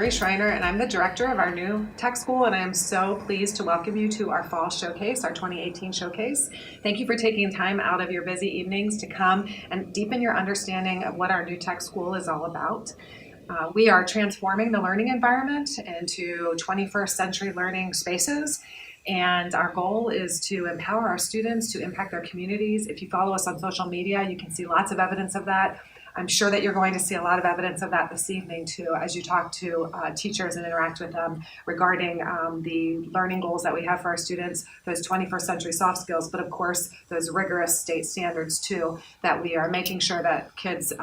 Hillary Schreiner, and I'm the director of our new tech school, and I am so pleased to welcome you to our fall showcase, our 2018 showcase. Thank you for taking time out of your busy evenings to come and deepen your understanding of what our new tech school is all about. We are transforming the learning environment into 21st century learning spaces, and our goal is to empower our students to impact their communities. If you follow us on social media, you can see lots of evidence of that. I'm sure that you're going to see a lot of evidence of that this evening too, as you talk to teachers and interact with them regarding the learning goals that we have for our students, those 21st century soft skills, but of course those rigorous state standards too, that we are making sure that kids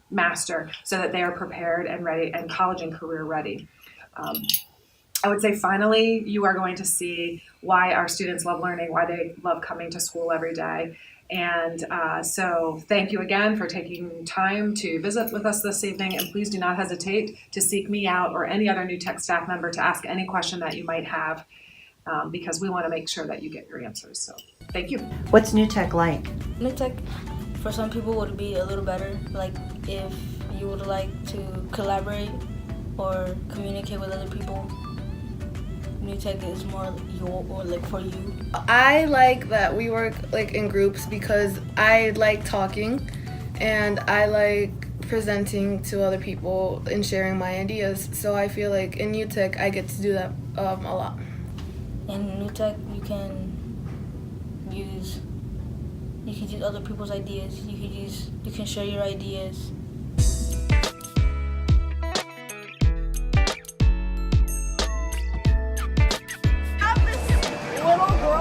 master so that they are prepared and ready and college and career ready. I would say finally, you are going to see why our students love learning, why they love coming to school every day. And so thank you again for taking time to visit with us this evening, and please do not hesitate to seek me out or any other new tech staff member to ask any question that you might have, because we want to make sure that you get your answers. So thank you. What's new tech like? New tech for some people would be a little better, like if you would like to collaborate or communicate with other people. New tech is more for you. I like that we work in groups because I like talking and I like presenting to other people and sharing my ideas. So I feel like in New Tech I get to do that a lot. In New Tech you can use other people's ideas. You can share your ideas.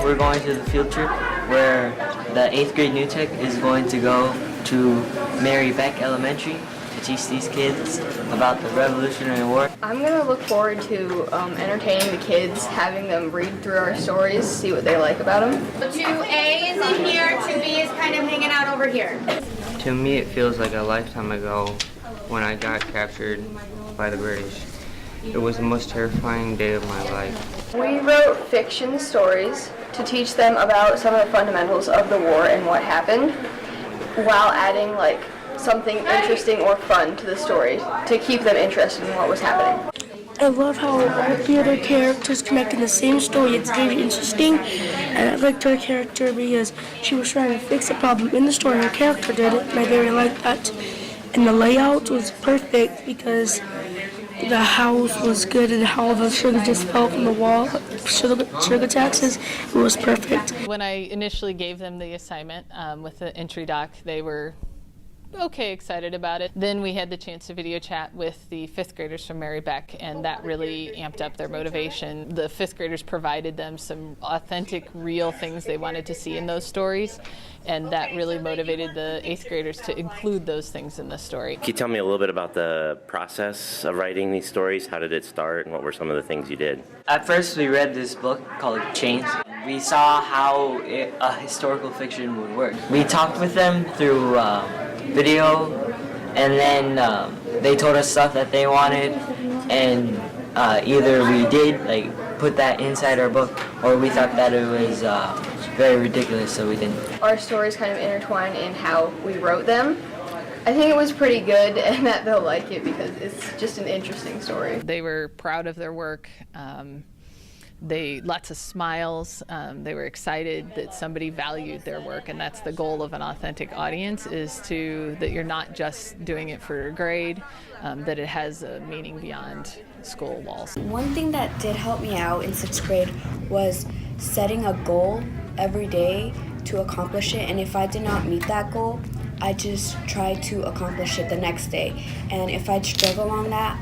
We're going to the field trip where the 8th grade New Tech is going to go to Mary Beck Elementary to teach these kids about the Revolutionary War. I'm going to look forward to entertaining the kids, having them read through our stories, see what they like about them. 2A is in here, 2B is kind of hanging out over here. To me, it feels like a lifetime ago when I got captured by the British. It was the most terrifying day of my life. We wrote fiction stories to teach them about some of the fundamentals of the war and what happened, while adding something interesting or fun to the story to keep them interested in what was happening. I love how all the other characters connect in the same story. It's very interesting, and I liked her character because she was trying to fix a problem in the story. Her character did it, and I very liked that. And the layout was perfect because the house was good and how the sugar just fell from the wall, sugar taxes, it was perfect. When I initially gave them the assignment with the entry doc, they were okay excited about it. Then we had the chance to video chat with the 5th graders from Mary Beck, and that really amped up their motivation. The 5th graders provided them some authentic, real things they wanted to see in those stories, and that really motivated the 8th graders to include those things in the story. Can you tell me a little bit about the process of writing these stories? How did it start, and what were some of the things you did? At first we read this book called Chains. We saw how a historical fiction would work. We talked with them through video, and then they told us stuff that they wanted, and either we did put that inside our book, or we thought that it was very ridiculous, so we didn't. Our stories kind of intertwine in how we wrote them. I think it was pretty good, and that they'll like it because it's just an interesting story. They were proud of their work. Lots of smiles. They were excited that somebody valued their work, and that's the goal of an authentic audience, is that you're not just doing it for a grade, that it has a meaning beyond school walls. One thing that did help me out in 6th grade was setting a goal every day to accomplish it, and if I did not meet that goal, I just tried to accomplish it the next day. And if I'd struggle on that,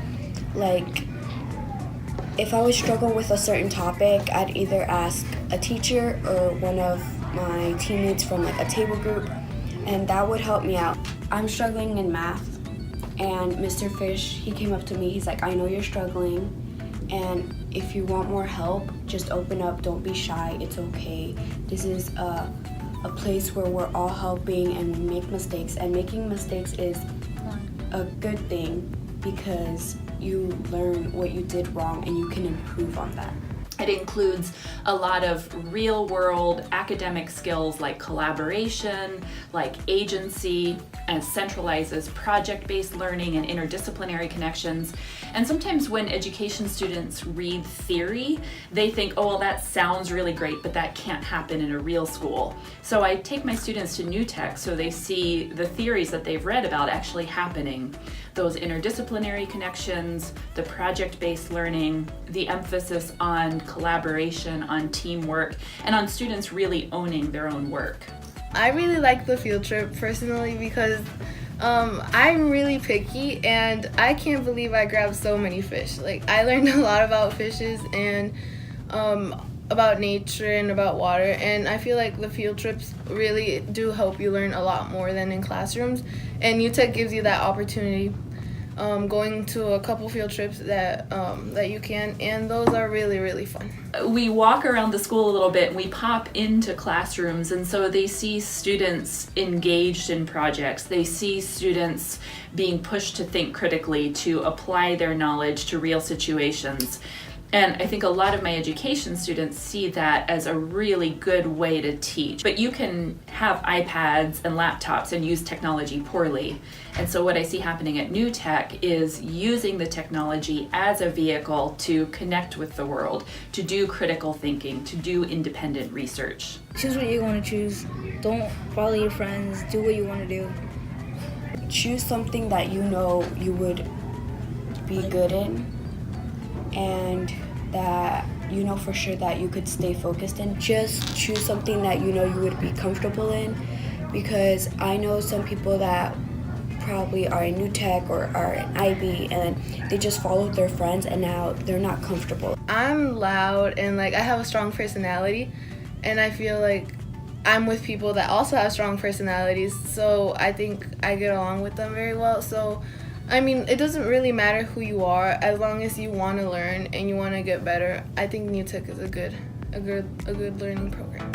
if I would struggle with a certain topic, I'd either ask a teacher or one of my teammates from a table group, and that would help me out. I'm struggling in math, and Mr. Fish, he came up to me, he's like, I know you're struggling, and if you want more help, just open up, don't be shy, it's okay. This is a place where we're all helping and we make mistakes, and making mistakes is a good thing because you learn what you did wrong and you can improve on that. It includes a lot of real-world academic skills like collaboration, like agency, and centralizes project-based learning and interdisciplinary connections. And sometimes when education students read theory, they think, oh, well, that sounds really great, but that can't happen in a real school. So I take my students to New Tech so they see the theories that they've read about actually happening. Those interdisciplinary connections, the project-based learning, the emphasis on collaboration, on teamwork, and on students really owning their own work. I really like the field trip personally because I'm really picky and I can't believe I grabbed so many fish. Like, I learned a lot about fishes and about nature and about water, and I feel like the field trips really do help you learn a lot more than in classrooms, and UTEC gives you that opportunity. Going to a couple field trips that you can, and those are really, really fun. We walk around the school a little bit and we pop into classrooms, and so they see students engaged in projects. They see students being pushed to think critically, to apply their knowledge to real situations. And I think a lot of my education students see that as a really good way to teach. But you can have iPads and laptops and use technology poorly. And so what I see happening at New Tech is using the technology as a vehicle to connect with the world, to do critical thinking, to do independent research. Choose what you want to choose. Don't follow your friends. Do what you want to do. Choose something that you know you would be good in, and that you know for sure that you could stay focused in. Just choose something that you know you would be comfortable in, because I know some people that probably are in New Tech or are in IB and they just followed their friends and now they're not comfortable. I'm loud and I have a strong personality, and I feel like I'm with people that also have strong personalities, so I think I get along with them very well. So I mean, it doesn't really matter who you are as long as you want to learn and you want to get better. I think New Tech is a good learning program.